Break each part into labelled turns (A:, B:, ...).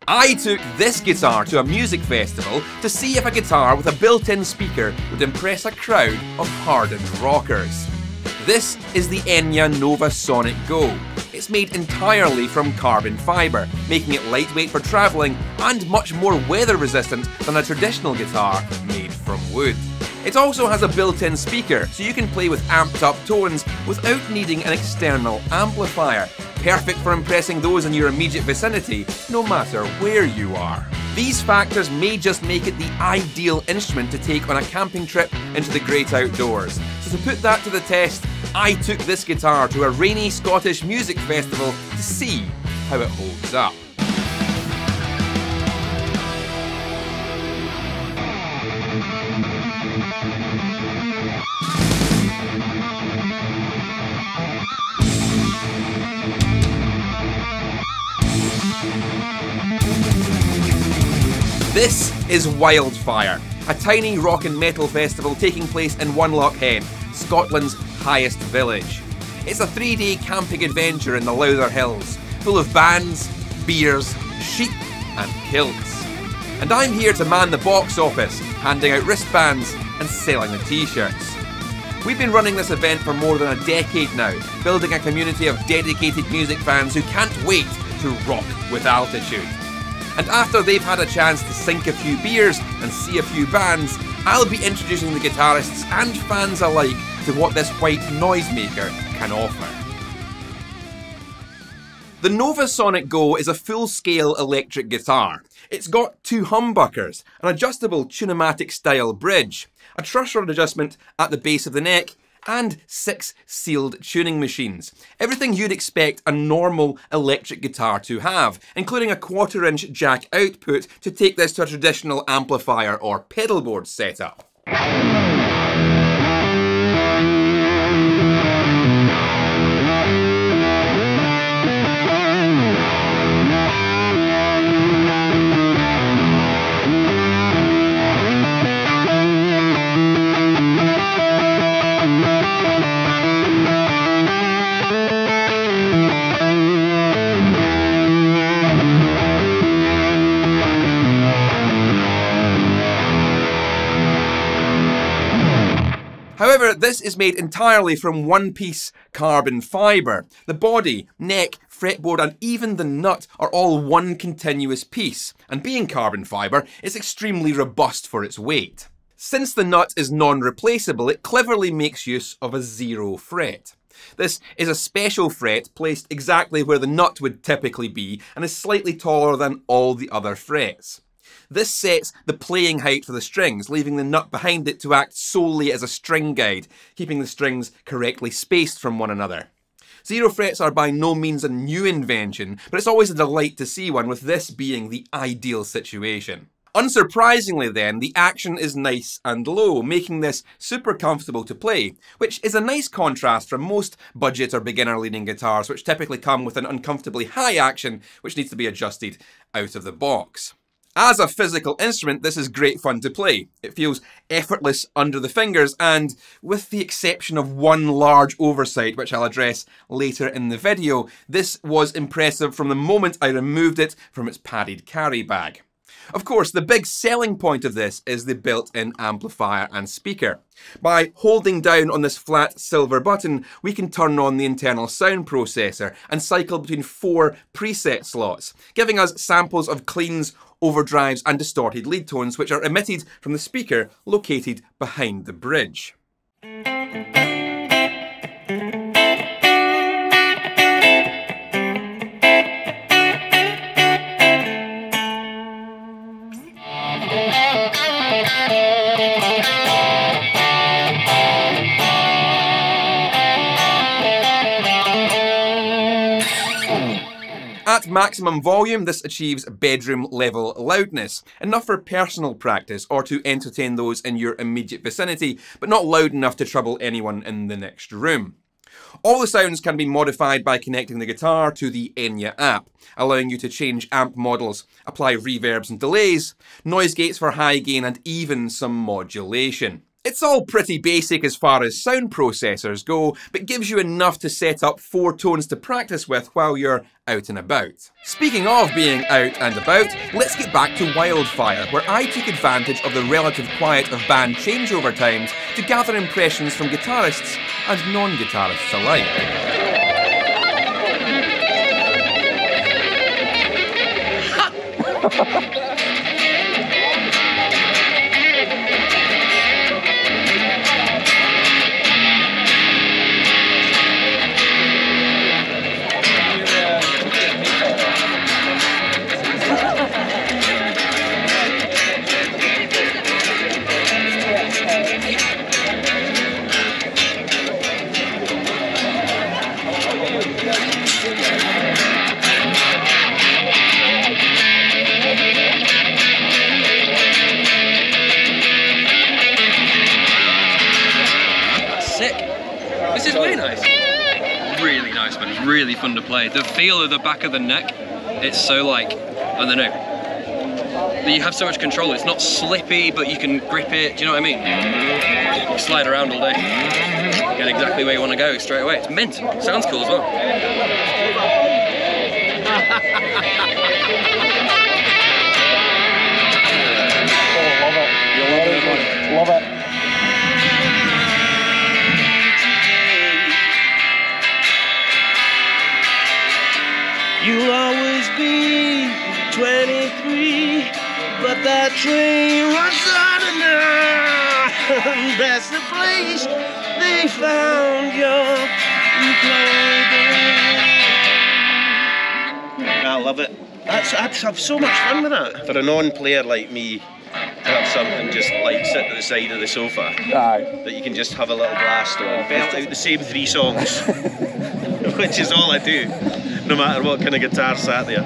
A: I took this guitar to a music festival to see if a guitar with a built-in speaker would impress a crowd of hardened rockers. This is the Enya Nova Sonic Go. It's made entirely from carbon fibre, making it lightweight for travelling and much more weather resistant than a traditional guitar made from wood. It also has a built-in speaker, so you can play with amped up tones without needing an external amplifier. Perfect for impressing those in your immediate vicinity, no matter where you are. These factors may just make it the ideal instrument to take on a camping trip into the great outdoors. So to put that to the test, I took this guitar to a rainy Scottish music festival to see how it holds up. This is Wildfire, a tiny rock and metal festival taking place in Lochhead, Scotland's highest village. It's a 3-day camping adventure in the Lowther Hills, full of bands, beers, sheep and kilts. And I'm here to man the box office, handing out wristbands and selling the t-shirts. We've been running this event for more than a decade now, building a community of dedicated music fans who can't wait to rock with altitude. And after they've had a chance to sink a few beers and see a few bands, I'll be introducing the guitarists and fans alike to what this white noisemaker can offer. The Nova Sonic Go is a full-scale electric guitar. It's got 2 humbuckers, an adjustable tunematic style bridge, a truss rod adjustment at the base of the neck, and 6 sealed tuning machines. Everything you'd expect a normal electric guitar to have, including a 1/4-inch jack output to take this to a traditional amplifier or pedalboard setup. However, this is made entirely from one-piece carbon fibre. The body, neck, fretboard and even the nut are all one continuous piece, and being carbon fibre, it's extremely robust for its weight. Since the nut is non-replaceable, it cleverly makes use of a 0 fret. This is a special fret placed exactly where the nut would typically be and is slightly taller than all the other frets. This sets the playing height for the strings, leaving the nut behind it to act solely as a string guide, keeping the strings correctly spaced from one another. 0 frets are by no means a new invention, but it's always a delight to see one, with this being the ideal situation. Unsurprisingly then, the action is nice and low, making this super comfortable to play, which is a nice contrast from most budget or beginner leaning guitars, which typically come with an uncomfortably high action which needs to be adjusted out of the box. As a physical instrument, this is great fun to play. It feels effortless under the fingers, and with the exception of one large oversight, which I'll address later in the video, this was impressive from the moment I removed it from its padded carry bag. Of course, the big selling point of this is the built-in amplifier and speaker. By holding down on this flat silver button, we can turn on the internal sound processor and cycle between 4 preset slots, giving us samples of cleans, overdrives and distorted lead tones which are emitted from the speaker located behind the bridge. At maximum volume, this achieves bedroom level loudness, enough for personal practice or to entertain those in your immediate vicinity, but not loud enough to trouble anyone in the next room. All the sounds can be modified by connecting the guitar to the Enya app, allowing you to change amp models, apply reverbs and delays, noise gates for high gain and even some modulation. It's all pretty basic as far as sound processors go, but gives you enough to set up 4 tones to practice with while you're out and about. Speaking of being out and about, let's get back to Wildfire, where I took advantage of the relative quiet of band changeover times to gather impressions from guitarists and non-guitarists alike.
B: This is really nice. Really nice, man. It's really fun to play. The feel of the back of the neck, it's so like, I don't know. You have so much control. It's not slippy, but you can grip it. Do you know what I mean? You slide around all day. Get exactly where you want to go straight away. It's mint. Sounds cool as well.
C: Love it. You'll love it, buddy. Love it.
D: You'll always be 23, but that train runs on enough. That's the place they found your clothing. I love it. I'd have so much fun with that. For a non-player like me, to have something just like sit at the side of the sofa, that you can just have a little blast on. Belt out the same 3 songs, which is all I do. No matter what kind of guitar sat there.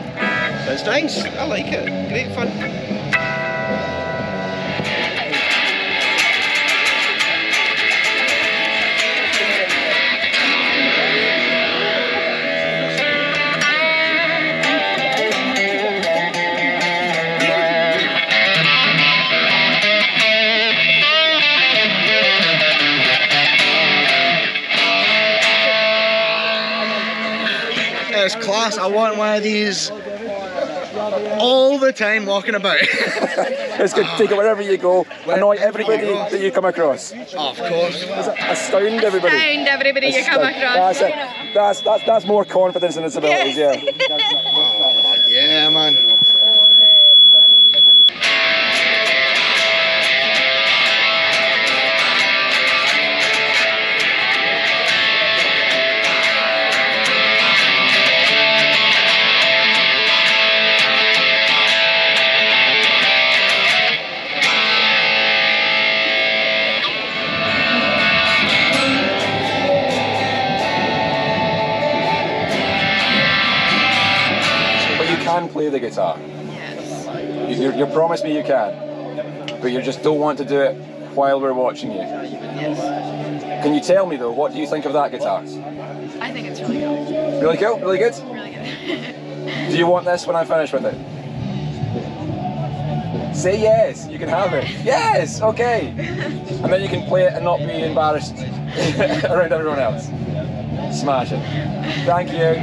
D: It's nice, I like it, great fun. It's class. I want one of these all the time walking about.
C: It's good to take it wherever you go, annoy everybody that you come across.
D: Oh, of course.
C: Astound everybody.
E: Astound everybody you come across.
C: That's it. That's more confidence in its abilities, yeah.
D: Oh, yeah, man.
C: Can play the guitar.
E: Yes.
C: You promised me you can, but you just don't want to do it while we're watching you.
E: Yes.
C: Can you tell me though, what do you think of that guitar?
E: I think it's really cool.
C: Really cool? Really good?
E: Really good.
C: Do you want this when I'm finished with it? Say yes, you can have it. Yes, okay. And then you can play it and not be embarrassed around everyone else. Smash it. Thank you.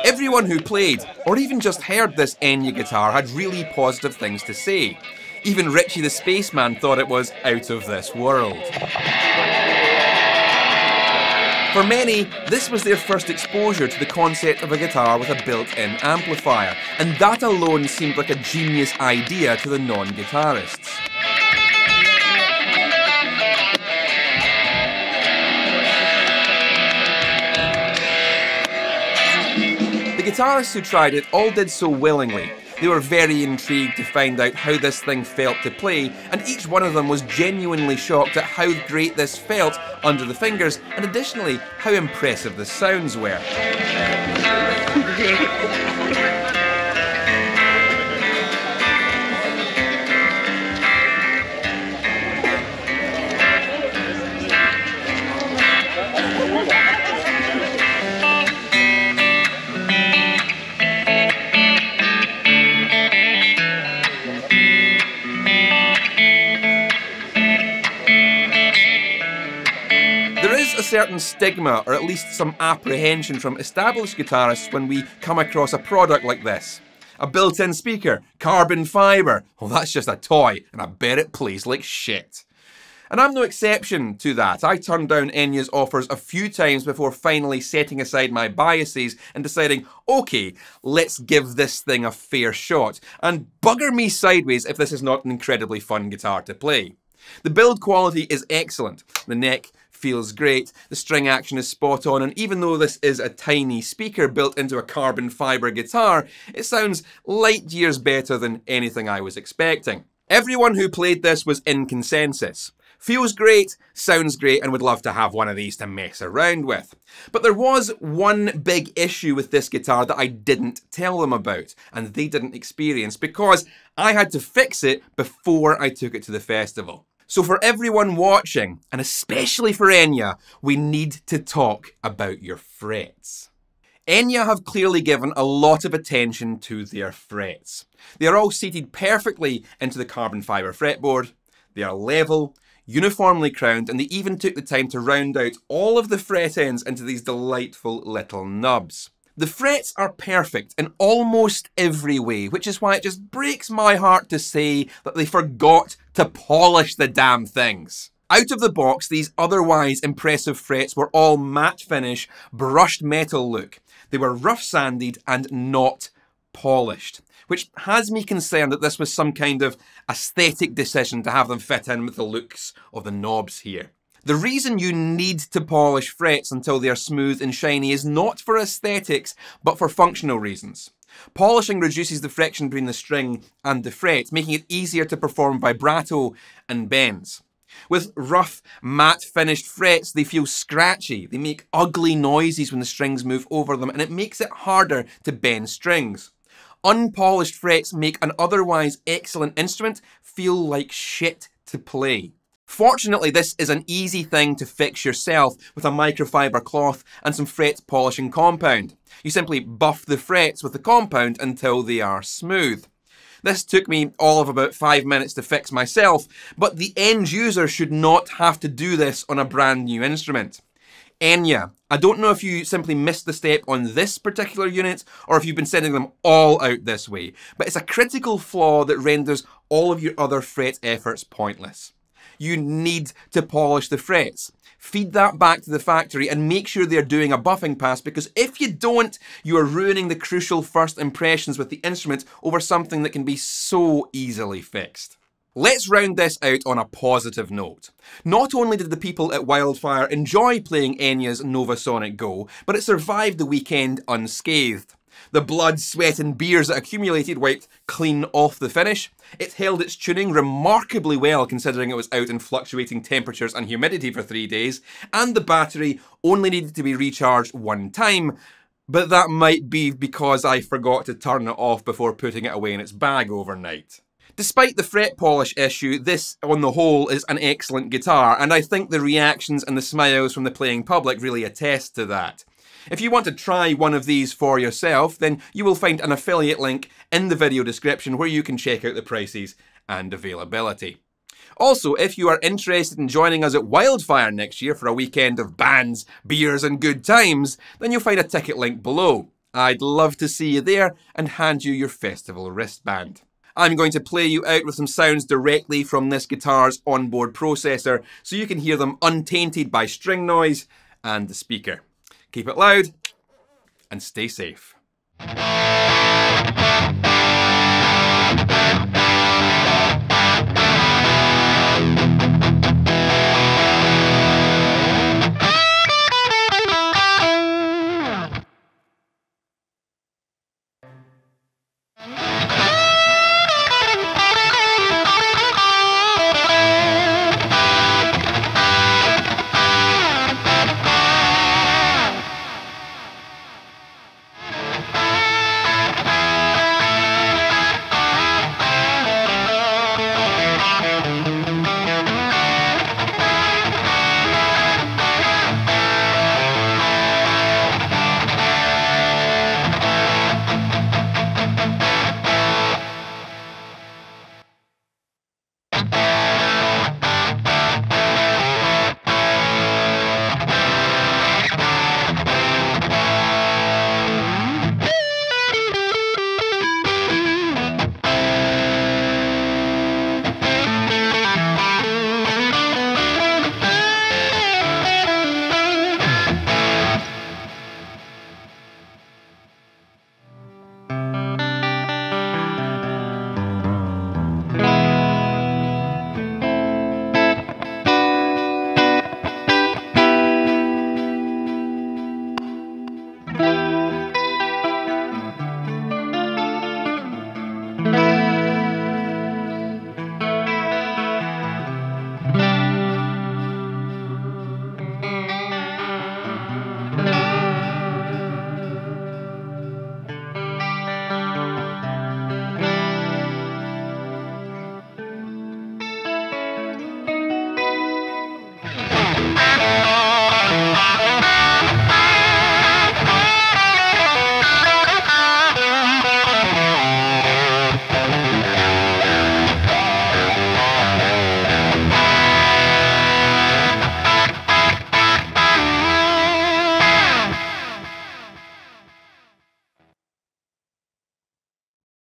A: Everyone who played, or even just heard this Enya guitar had really positive things to say. Even Richie the Spaceman thought it was out of this world. For many, this was their first exposure to the concept of a guitar with a built-in amplifier, and that alone seemed like a genius idea to the non-guitarists. The guitarists who tried it all did so willingly, They were very intrigued to find out how this thing felt to play, and each one of them was genuinely shocked at how great this felt under the fingers, and additionally, how impressive the sounds were. There is a certain stigma, or at least some apprehension from established guitarists when we come across a product like this. A built-in speaker, carbon fibre. Well, that's just a toy, and I bet it plays like shit. And I'm no exception to that. I turned down Enya's offers a few times before finally setting aside my biases and deciding, okay, let's give this thing a fair shot. And bugger me sideways if this is not an incredibly fun guitar to play. The build quality is excellent. The neck feels great, the string action is spot on, and even though this is a tiny speaker built into a carbon fibre guitar, it sounds light years better than anything I was expecting. Everyone who played this was in consensus. Feels great, sounds great, and would love to have one of these to mess around with. But there was one big issue with this guitar that I didn't tell them about, and they didn't experience, because I had to fix it before I took it to the festival. So for everyone watching, and especially for Enya, we need to talk about your frets. Enya have clearly given a lot of attention to their frets. They are all seated perfectly into the carbon fibre fretboard, they are level, uniformly crowned, and they even took the time to round out all of the fret ends into these delightful little nubs. The frets are perfect in almost every way, which is why it just breaks my heart to say that they forgot to polish the damn things. Out of the box, these otherwise impressive frets were all matte finish, brushed metal look. They were rough sanded and not polished, which has me concerned that this was some kind of aesthetic decision to have them fit in with the looks of the knobs here. The reason you need to polish frets until they are smooth and shiny is not for aesthetics, but for functional reasons. Polishing reduces the friction between the string and the fret, making it easier to perform vibrato and bends. With rough, matte finished frets, they feel scratchy, they make ugly noises when the strings move over them, and it makes it harder to bend strings. Unpolished frets make an otherwise excellent instrument feel like shit to play. Fortunately, this is an easy thing to fix yourself with a microfiber cloth and some fret polishing compound. You simply buff the frets with the compound until they are smooth. This took me all of about 5 minutes to fix myself, but the end user should not have to do this on a brand new instrument. Enya, I don't know if you simply missed the step on this particular unit or if you've been sending them all out this way, but it's a critical flaw that renders all of your other fret efforts pointless. You need to polish the frets. Feed that back to the factory and make sure they're doing a buffing pass, because if you don't, you are ruining the crucial first impressions with the instrument over something that can be so easily fixed. Let's round this out on a positive note. Not only did the people at Wildfire enjoy playing Enya's Nova Sonic Go, but it survived the weekend unscathed. The blood, sweat and beers that accumulated wiped clean off the finish. It held its tuning remarkably well considering it was out in fluctuating temperatures and humidity for 3 days, and the battery only needed to be recharged one time, but that might be because I forgot to turn it off before putting it away in its bag overnight. Despite the fret polish issue, this, on the whole, is an excellent guitar, and I think the reactions and the smiles from the playing public really attest to that. If you want to try one of these for yourself, then you will find an affiliate link in the video description where you can check out the prices and availability. Also, if you are interested in joining us at Wildfire next year for a weekend of bands, beers and good times, then you'll find a ticket link below. I'd love to see you there and hand you your festival wristband. I'm going to play you out with some sounds directly from this guitar's onboard processor so you can hear them untainted by string noise and the speaker. Keep it loud and stay safe.